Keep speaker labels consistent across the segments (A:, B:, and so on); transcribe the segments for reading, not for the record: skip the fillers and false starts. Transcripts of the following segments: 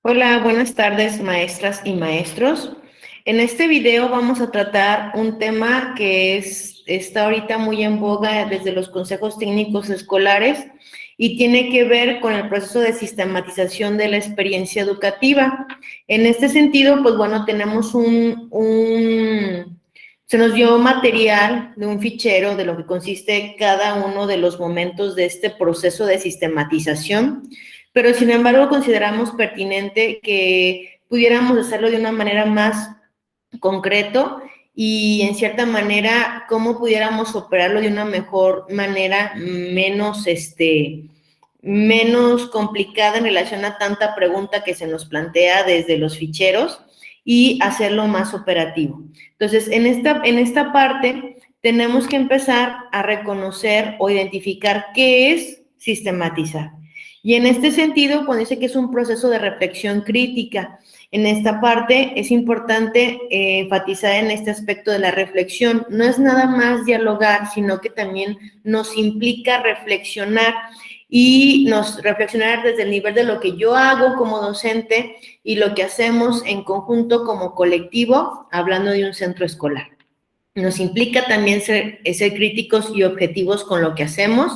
A: Hola, buenas tardes, maestras y maestros. En este video vamos a tratar un tema que está ahorita muy en boga desde los consejos técnicos escolares y tiene que ver con el proceso de sistematización de la experiencia educativa. En este sentido, pues bueno, tenemos se nos dio material de un fichero de lo que consiste cada uno de los momentos de este proceso de sistematización, pero sin embargo consideramos pertinente que pudiéramos hacerlo de una manera más concreto y en cierta manera cómo pudiéramos operarlo de una mejor manera, menos complicada en relación a tanta pregunta que se nos plantea desde los ficheros y hacerlo más operativo. Entonces, en esta parte tenemos que empezar a reconocer o identificar qué es sistematizar. Y en este sentido, pues dice que es un proceso de reflexión crítica. En esta parte es importante enfatizar en este aspecto de la reflexión. No es nada más dialogar, sino que también nos implica reflexionar y nos reflexionar desde el nivel de lo que yo hago como docente y lo que hacemos en conjunto como colectivo, hablando de un centro escolar. Nos implica también ser críticos y objetivos con lo que hacemos,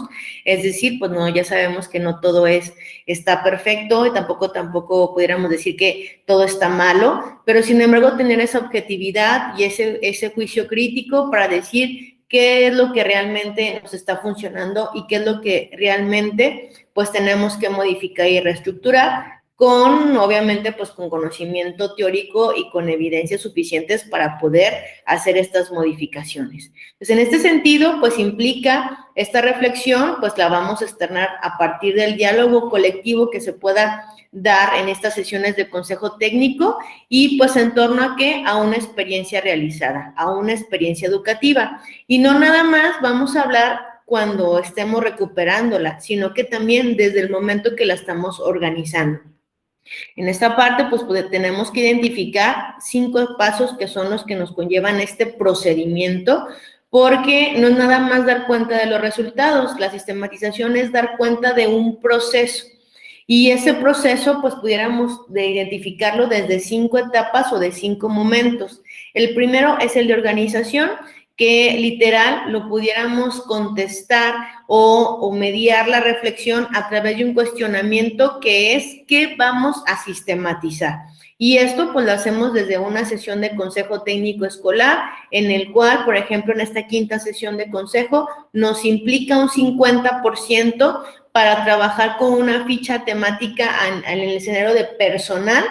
A: es decir, pues no, ya sabemos que no todo está perfecto y tampoco pudiéramos decir que todo está malo, pero sin embargo tener esa objetividad y ese juicio crítico para decir qué es lo que realmente nos está funcionando y qué es lo que realmente pues tenemos que modificar y reestructurar obviamente, pues con conocimiento teórico y con evidencias suficientes para poder hacer estas modificaciones. Pues en este sentido, pues implica esta reflexión, pues la vamos a externar a partir del diálogo colectivo que se pueda dar en estas sesiones de consejo técnico y pues en torno a qué, a una experiencia realizada, a una experiencia educativa. Y no nada más vamos a hablar cuando estemos recuperándola, sino que también desde el momento que la estamos organizando. En esta parte, pues tenemos que identificar 5 pasos que son los que nos conllevan este procedimiento, porque no es nada más dar cuenta de los resultados, la sistematización es dar cuenta de un proceso. Y ese proceso, pues pudiéramos identificarlo desde 5 etapas o de 5 momentos. El primero es el de organización, que literal lo pudiéramos contestar o mediar la reflexión a través de un cuestionamiento que es ¿qué vamos a sistematizar? Y esto pues lo hacemos desde una sesión de consejo técnico escolar, en el cual, por ejemplo, en esta 5ª sesión de consejo, nos implica un 50% para trabajar con una ficha temática en el escenario de personal,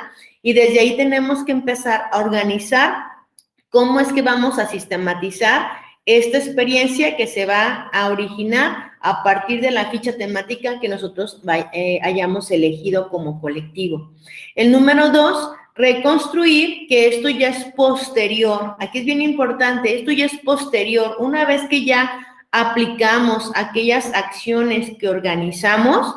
A: y desde ahí tenemos que empezar a organizar cómo es que vamos a sistematizar esta experiencia que se va a originar a partir de la ficha temática que nosotros hayamos elegido como colectivo. El número 2, reconstruir, que esto ya es posterior. Aquí es bien importante, esto ya es posterior. Una vez que ya aplicamos aquellas acciones que organizamos,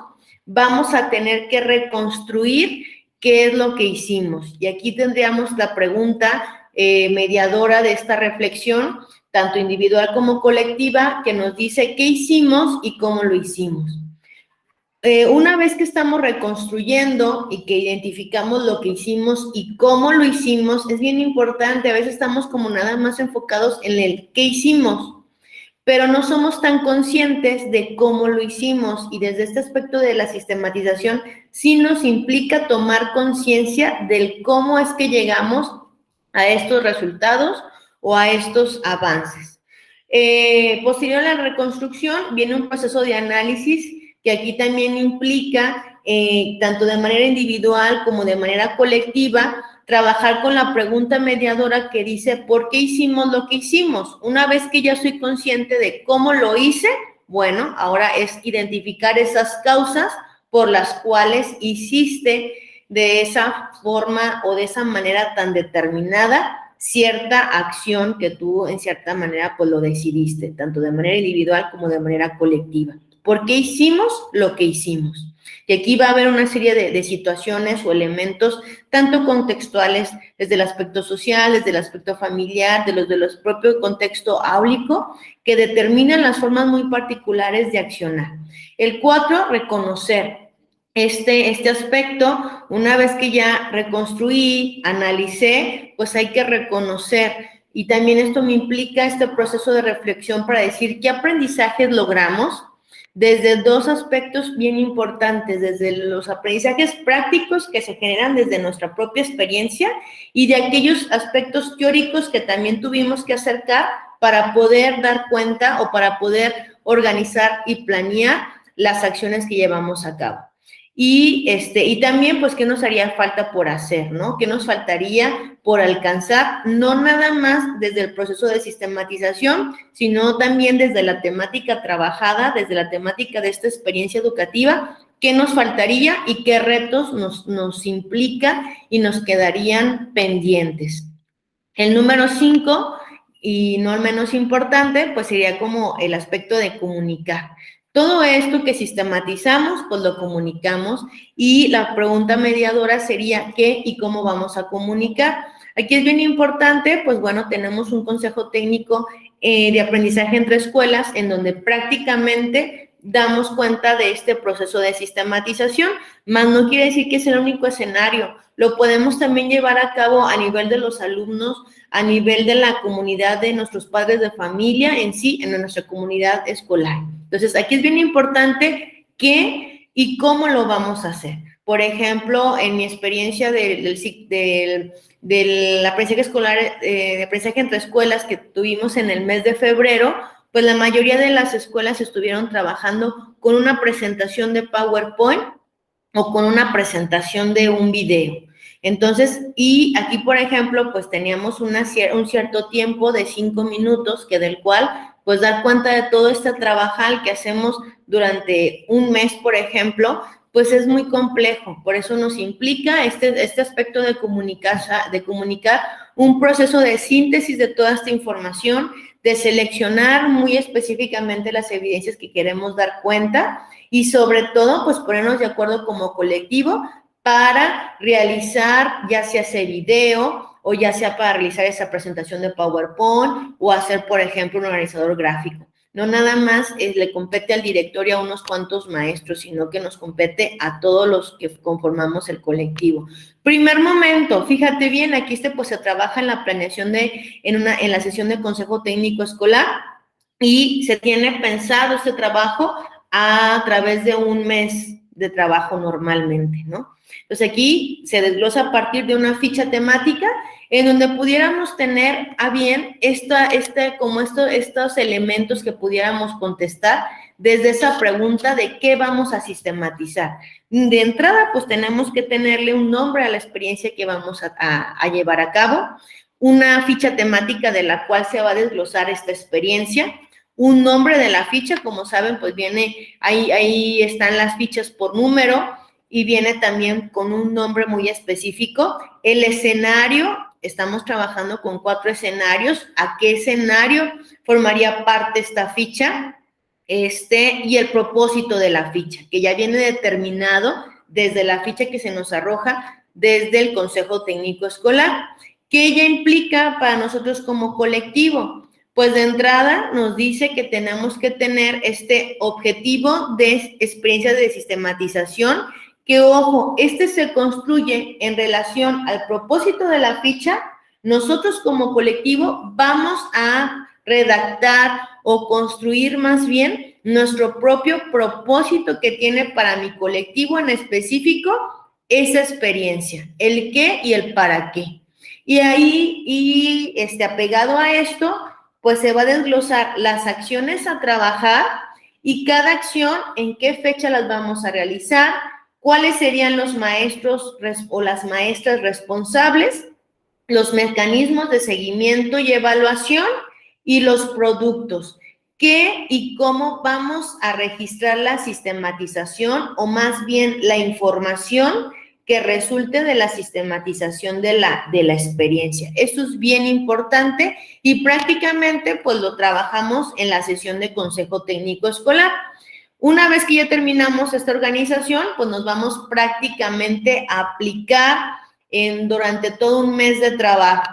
A: vamos a tener que reconstruir qué es lo que hicimos. Y aquí tendríamos la pregunta mediadora de esta reflexión, tanto individual como colectiva, que nos dice qué hicimos y cómo lo hicimos. Una vez que estamos reconstruyendo y que identificamos lo que hicimos y cómo lo hicimos, es bien importante, a veces estamos como nada más enfocados en el qué hicimos, pero no somos tan conscientes de cómo lo hicimos, y desde este aspecto de la sistematización sí nos implica tomar conciencia del cómo es que llegamos a estos resultados o a estos avances. Posterior a la reconstrucción viene un proceso de análisis que aquí también implica, tanto de manera individual como de manera colectiva, trabajar con la pregunta mediadora que dice, ¿por qué hicimos lo que hicimos? Una vez que ya soy consciente de cómo lo hice, bueno, ahora es identificar esas causas por las cuales hiciste de esa forma o de esa manera tan determinada cierta acción que tú en cierta manera pues lo decidiste, tanto de manera individual como de manera colectiva. ¿Por qué hicimos lo que hicimos? Y aquí va a haber una serie de situaciones o elementos, tanto contextuales, desde el aspecto social, desde el aspecto familiar, de los propio contexto áulico, que determinan las formas muy particulares de accionar. El 4, reconocer. este aspecto, una vez que ya reconstruí, analicé, pues hay que reconocer. Y también esto me implica este proceso de reflexión para decir qué aprendizajes logramos desde dos aspectos bien importantes, desde los aprendizajes prácticos que se generan desde nuestra propia experiencia y de aquellos aspectos teóricos que también tuvimos que acercar para poder dar cuenta o para poder organizar y planear las acciones que llevamos a cabo. Y también, pues, ¿qué nos haría falta por hacer, no? ¿Qué nos faltaría por alcanzar? No nada más desde el proceso de sistematización, sino también desde la temática trabajada, desde la temática de esta experiencia educativa, ¿qué nos faltaría y qué retos nos implica y nos quedarían pendientes? El número 5, y no el menos importante, pues sería como el aspecto de comunicar. Todo esto que sistematizamos, pues lo comunicamos y la pregunta mediadora sería ¿qué y cómo vamos a comunicar? Aquí es bien importante, pues bueno, tenemos un consejo técnico de aprendizaje entre escuelas en donde prácticamente damos cuenta de este proceso de sistematización, más no quiere decir que es el único escenario. Lo podemos también llevar a cabo a nivel de los alumnos, a nivel de la comunidad de nuestros padres de familia en sí, en nuestra comunidad escolar. Entonces, aquí es bien importante qué y cómo lo vamos a hacer. Por ejemplo, en mi experiencia del aprendizaje escolar, de aprendizaje entre escuelas que tuvimos en el mes de febrero, pues la mayoría de las escuelas estuvieron trabajando con una presentación de PowerPoint o con una presentación de un video. Entonces, y aquí, por ejemplo, pues teníamos un cierto tiempo de 5 minutos, que del cual, pues dar cuenta de todo este trabajar que hacemos durante un mes, por ejemplo, pues es muy complejo. Por eso nos implica este aspecto de comunicar un proceso de síntesis de toda esta información, de seleccionar muy específicamente las evidencias que queremos dar cuenta y sobre todo, pues ponernos de acuerdo como colectivo para realizar ya sea ese video o ya sea para realizar esa presentación de PowerPoint o hacer, por ejemplo, un organizador gráfico. No nada más le compete al directorio a unos cuantos maestros, sino que nos compete a todos los que conformamos el colectivo. Primer momento, fíjate bien, aquí pues se trabaja en la planeación en la sesión de consejo técnico escolar y se tiene pensado este trabajo a través de un mes de trabajo normalmente, ¿no? Entonces aquí se desglosa a partir de una ficha temática en donde pudiéramos tener a bien estos elementos que pudiéramos contestar desde esa pregunta de qué vamos a sistematizar. De entrada, pues tenemos que tenerle un nombre a la experiencia que vamos a llevar a cabo, una ficha temática de la cual se va a desglosar esta experiencia, un nombre de la ficha, como saben, pues viene, ahí están las fichas por número y viene también con un nombre muy específico. El escenario, estamos trabajando con 4 escenarios. ¿A qué escenario formaría parte esta ficha? Y el propósito de la ficha, que ya viene determinado desde la ficha que se nos arroja desde el Consejo Técnico Escolar. ¿Qué ella implica para nosotros como colectivo? Pues de entrada nos dice que tenemos que tener este objetivo de experiencia de sistematización, que ojo, se construye en relación al propósito de la ficha. Nosotros como colectivo vamos a redactar o construir más bien nuestro propio propósito que tiene para mi colectivo en específico esa experiencia, el qué y el para qué. Y ahí, apegado a esto, pues se va a desglosar las acciones a trabajar y cada acción, en qué fecha las vamos a realizar, cuáles serían los maestros o las maestras responsables, los mecanismos de seguimiento y evaluación y los productos. ¿Qué y cómo vamos a registrar la sistematización o más bien la información que resulte de la sistematización de la experiencia? Esto es bien importante y prácticamente pues lo trabajamos en la sesión de consejo técnico escolar. Una vez que ya terminamos esta organización, pues nos vamos prácticamente a aplicar durante todo un mes de trabajo.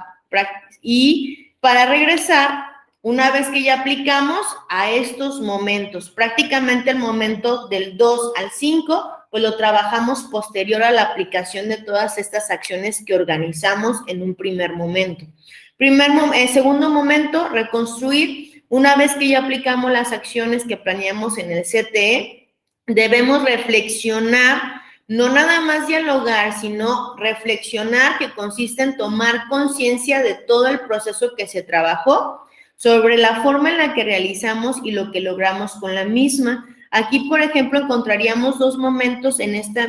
A: Y para regresar, una vez que ya aplicamos a estos momentos, prácticamente el momento del 2 al 5, pues lo trabajamos posterior a la aplicación de todas estas acciones que organizamos en un primer momento. Segundo momento, reconstruir. Una vez que ya aplicamos las acciones que planeamos en el CTE, debemos reflexionar, no nada más dialogar, sino reflexionar, que consiste en tomar conciencia de todo el proceso que se trabajó, sobre la forma en la que realizamos y lo que logramos con la misma. Aquí, por ejemplo, encontraríamos dos momentos en esta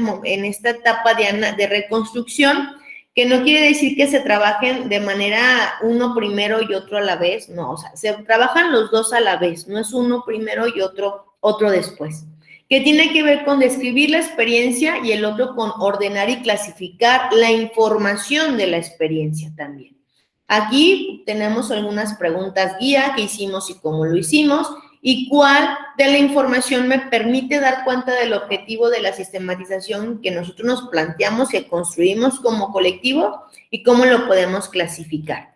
A: etapa de reconstrucción, que no quiere decir que se trabajen de manera uno primero y otro a la vez, no, o sea, se trabajan los dos a la vez, no es uno primero y otro después, que tiene que ver con describir la experiencia y el otro con ordenar y clasificar la información de la experiencia también. Aquí tenemos algunas preguntas guía, qué hicimos y cómo lo hicimos, y cuál de la información me permite dar cuenta del objetivo de la sistematización que nosotros nos planteamos, que construimos como colectivo, y cómo lo podemos clasificar.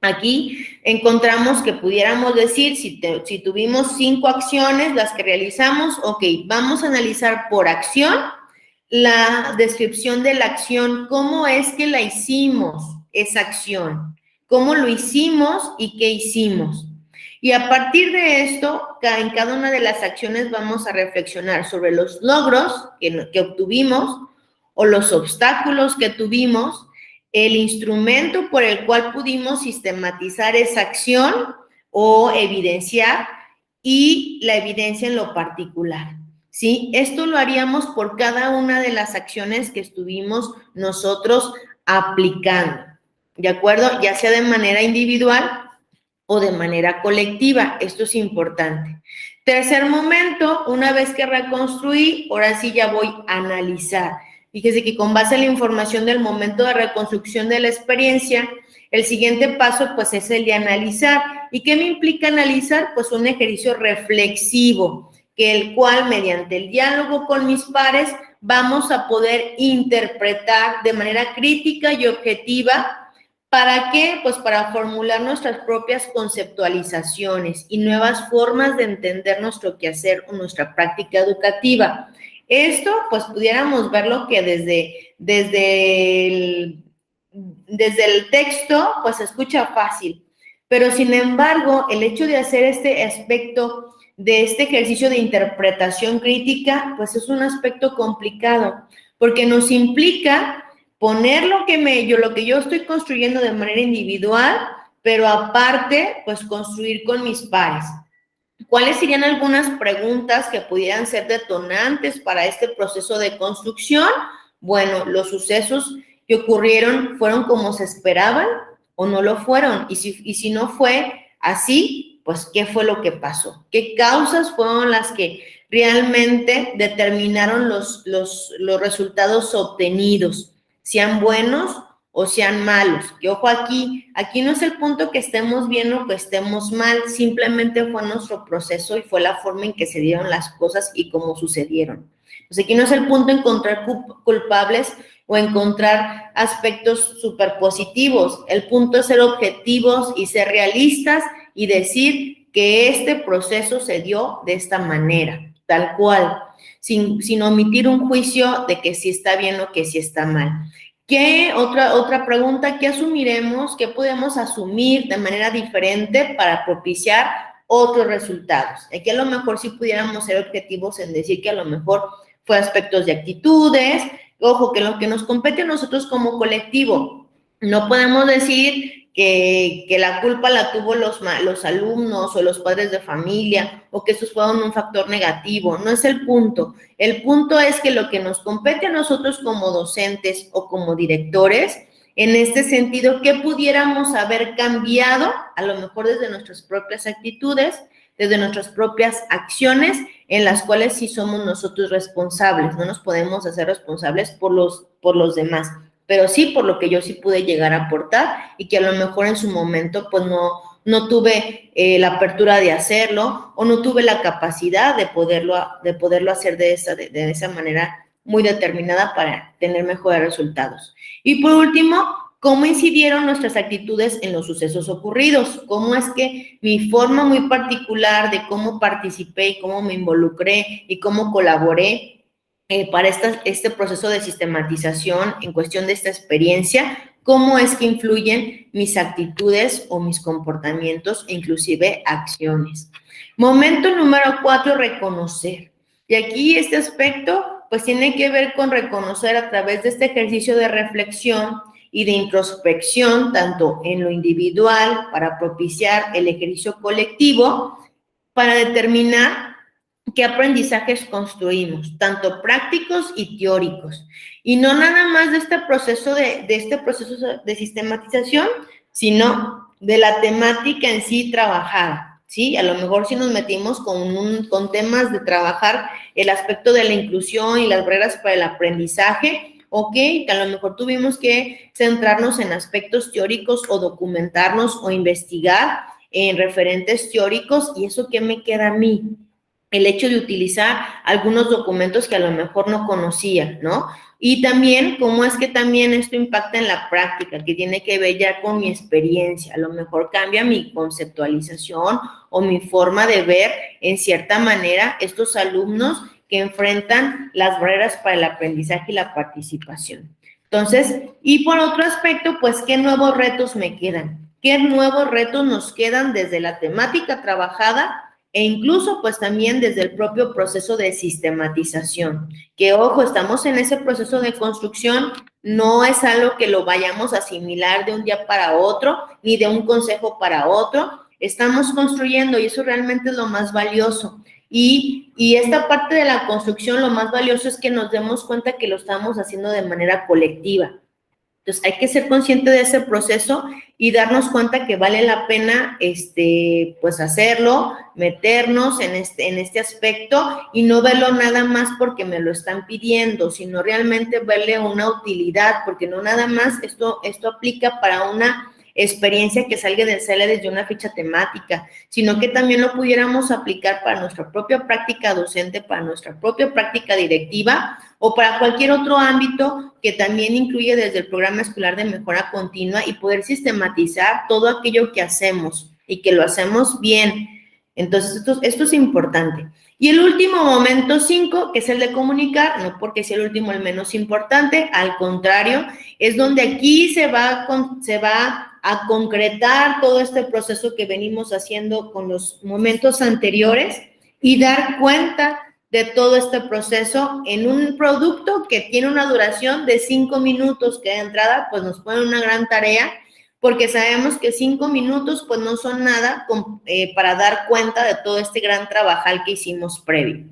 A: Aquí encontramos que pudiéramos decir, si tuvimos 5 acciones, las que realizamos, ok, vamos a analizar por acción la descripción de la acción, cómo es que la hicimos, esa acción, cómo lo hicimos y qué hicimos. Y a partir de esto, en cada una de las acciones vamos a reflexionar sobre los logros que obtuvimos o los obstáculos que tuvimos, el instrumento por el cual pudimos sistematizar esa acción o evidenciar, y la evidencia en lo particular, ¿sí? Esto lo haríamos por cada una de las acciones que estuvimos nosotros aplicando, ¿de acuerdo? Ya sea de manera individual o de manera colectiva. Esto es importante. Tercer momento, una vez que reconstruí, ahora sí ya voy a analizar. Fíjese que con base a la información del momento de reconstrucción de la experiencia, el siguiente paso pues es el de analizar. ¿Y qué me implica analizar? Pues un ejercicio reflexivo, que el cual mediante el diálogo con mis pares vamos a poder interpretar de manera crítica y objetiva. ¿Para qué? Pues para formular nuestras propias conceptualizaciones y nuevas formas de entender nuestro quehacer o nuestra práctica educativa. Esto, pues pudiéramos verlo que desde el texto, pues se escucha fácil, pero sin embargo, el hecho de hacer este aspecto de este ejercicio de interpretación crítica, pues es un aspecto complicado, porque nos implica poner lo que yo estoy construyendo de manera individual, pero aparte, pues construir con mis pares. ¿Cuáles serían algunas preguntas que pudieran ser detonantes para este proceso de construcción? Bueno, los sucesos que ocurrieron, ¿fueron como se esperaban o no lo fueron? Y si no fue así, pues, ¿qué fue lo que pasó? ¿Qué causas fueron las que realmente determinaron los resultados obtenidos? Sean buenos o sean malos. Que ojo, aquí no es el punto que estemos bien o que estemos mal, simplemente fue nuestro proceso y fue la forma en que se dieron las cosas y cómo sucedieron. Pues aquí no es el punto encontrar culpables o encontrar aspectos súper positivos. El punto es ser objetivos y ser realistas y decir que este proceso se dio de esta manera, tal cual, sin omitir un juicio de que sí está bien o que sí está mal. ¿Qué otra pregunta? ¿Qué asumiremos? ¿Qué podemos asumir de manera diferente para propiciar otros resultados? Aquí a lo mejor sí pudiéramos ser objetivos en decir que a lo mejor fue aspectos de actitudes. Ojo, que lo que nos compete a nosotros como colectivo, no podemos decir que la culpa la tuvo los alumnos o los padres de familia o que esos fueron un factor negativo. No es el punto. El punto es que lo que nos compete a nosotros como docentes o como directores, en este sentido, ¿qué pudiéramos haber cambiado? A lo mejor desde nuestras propias actitudes, desde nuestras propias acciones, en las cuales sí somos nosotros responsables. No nos podemos hacer responsables por los demás, pero sí por lo que yo sí pude llegar a aportar y que a lo mejor en su momento pues no tuve la apertura de hacerlo o no tuve la capacidad de poderlo hacer de esa manera muy determinada para tener mejores resultados. Y por último, ¿cómo incidieron nuestras actitudes en los sucesos ocurridos? ¿Cómo es que mi forma muy particular de cómo participé y cómo me involucré y cómo colaboré para este proceso de sistematización en cuestión de esta experiencia, cómo es que influyen mis actitudes o mis comportamientos e inclusive acciones. Momento número 4, reconocer. Y aquí este aspecto pues tiene que ver con reconocer a través de este ejercicio de reflexión y de introspección, tanto en lo individual, para propiciar el ejercicio colectivo, para determinar qué aprendizajes construimos, tanto prácticos y teóricos. Y no nada más de este proceso de sistematización, sino de la temática en sí trabajada, ¿sí? A lo mejor si nos metimos con temas de trabajar el aspecto de la inclusión y las barreras para el aprendizaje, ok, que a lo mejor tuvimos que centrarnos en aspectos teóricos o documentarnos o investigar en referentes teóricos, y eso qué me queda a mí, el hecho de utilizar algunos documentos que a lo mejor no conocía, ¿no? Y también cómo es que también esto impacta en la práctica, que tiene que ver ya con mi experiencia, a lo mejor cambia mi conceptualización o mi forma de ver en cierta manera estos alumnos que enfrentan las barreras para el aprendizaje y la participación. Entonces, y por otro aspecto, pues, ¿qué nuevos retos me quedan? ¿Qué nuevos retos nos quedan desde la temática trabajada e incluso pues también desde el propio proceso de sistematización? Que ojo, estamos en ese proceso de construcción, no es algo que lo vayamos a asimilar de un día para otro, ni de un consejo para otro, estamos construyendo y eso realmente es lo más valioso. Y esta parte de la construcción, lo más valioso es que nos demos cuenta que lo estamos haciendo de manera colectiva. Entonces, hay que ser consciente de ese proceso y darnos cuenta que vale la pena, pues, hacerlo, meternos en este aspecto y no verlo nada más porque me lo están pidiendo, sino realmente verle una utilidad, porque no nada más esto aplica para una experiencia que sale desde una ficha temática, sino que también lo pudiéramos aplicar para nuestra propia práctica docente, para nuestra propia práctica directiva o para cualquier otro ámbito que también incluye desde el programa escolar de mejora continua y poder sistematizar todo aquello que hacemos y que lo hacemos bien. Entonces, esto es importante. Y el último momento 5, que es el de comunicar, no porque sea el último el menos importante, al contrario, es donde aquí se va a concretar todo este proceso que venimos haciendo con los momentos anteriores y dar cuenta de todo este proceso en un producto que tiene una duración de 5 minutos, que de entrada pues nos pone una gran tarea, porque sabemos que 5 minutos pues no son nada para dar cuenta de todo este gran trabajal que hicimos previo.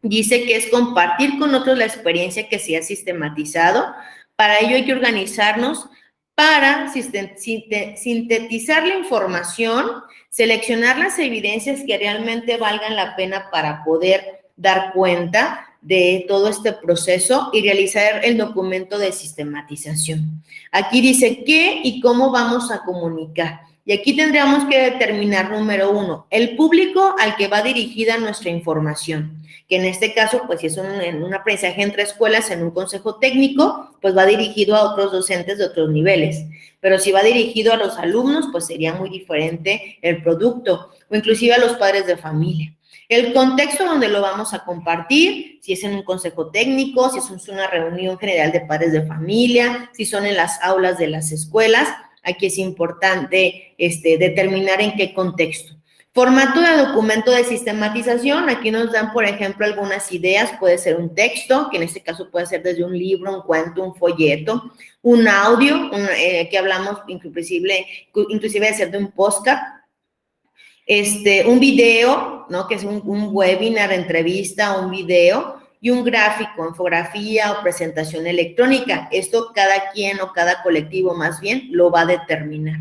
A: Dice que es compartir con otros la experiencia que se ha sistematizado. Para ello hay que organizarnos para sintetizar la información, seleccionar las evidencias que realmente valgan la pena para poder dar cuenta de todo este proceso y realizar el documento de sistematización. Aquí dice qué y cómo vamos a comunicar. Y aquí tendríamos que determinar, número 1, el público al que va dirigida nuestra información, que en este caso, pues si es un aprendizaje entre escuelas, en un consejo técnico, pues va dirigido a otros docentes de otros niveles. Pero si va dirigido a los alumnos, pues sería muy diferente el producto, o inclusive a los padres de familia. El contexto donde lo vamos a compartir, si es en un consejo técnico, si es una reunión general de padres de familia, si son en las aulas de las escuelas, aquí es importante determinar en qué contexto. Formato de documento de sistematización, aquí nos dan, por ejemplo, algunas ideas, puede ser un texto, que en este caso puede ser desde un libro, un cuento, un folleto, un audio, que hablamos inclusive de ser de un podcast, un video, ¿no? Que es un webinar, entrevista, un video, y un gráfico, infografía o presentación electrónica. Esto cada quien o cada colectivo más bien lo va a determinar.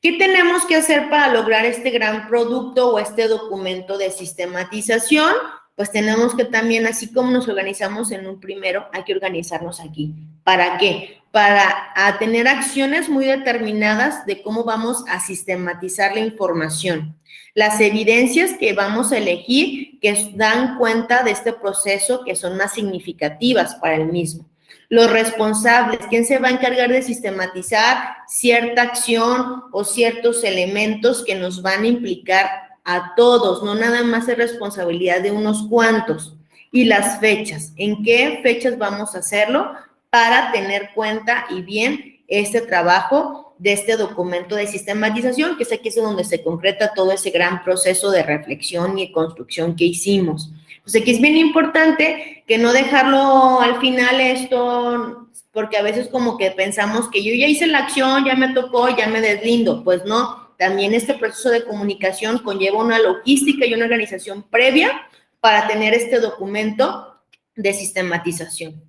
A: ¿Qué tenemos que hacer para lograr este gran producto o este documento de sistematización? Pues tenemos que también, así como nos organizamos en un primero, hay que organizarnos aquí. ¿Para qué? Para tener acciones muy determinadas de cómo vamos a sistematizar la información. Las evidencias que vamos a elegir que dan cuenta de este proceso que son más significativas para el mismo. Los responsables, ¿quién se va a encargar de sistematizar cierta acción o ciertos elementos que nos van a implicar a todos? No nada más es responsabilidad de unos cuantos. y las fechas. ¿En qué fechas vamos a hacerlo? Para tener cuenta y bien este trabajo de este documento de sistematización, que es aquí donde se concreta todo ese gran proceso de reflexión y construcción que hicimos. Pues aquí es bien importante que no dejarlo al final esto, porque a veces como que pensamos que yo ya hice la acción, ya me tocó, ya me deslindo. Pues no, también este proceso de comunicación conlleva una logística y una organización previa para tener este documento de sistematización.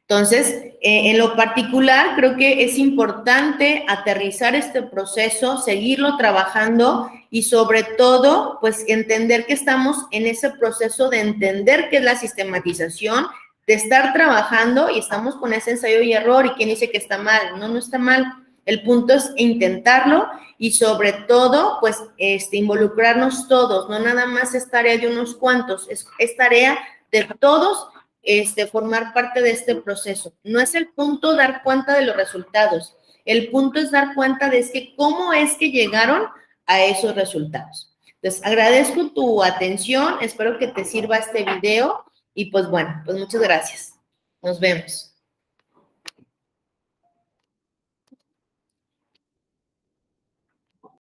A: Entonces, en lo particular, creo que es importante aterrizar este proceso, seguirlo trabajando y sobre todo, pues entender que estamos en ese proceso de entender qué es la sistematización, de estar trabajando y estamos con ese ensayo y error y quién dice que está mal. No, no está mal. El punto es intentarlo y sobre todo, pues, involucrarnos todos. No nada más es tarea de unos cuantos, es tarea de todos. Formar parte de este proceso. No es el punto dar cuenta de los resultados, el punto es dar cuenta de cómo es que llegaron a esos resultados. Entonces, agradezco tu atención, espero que te sirva este video y pues bueno, pues muchas gracias. Nos vemos.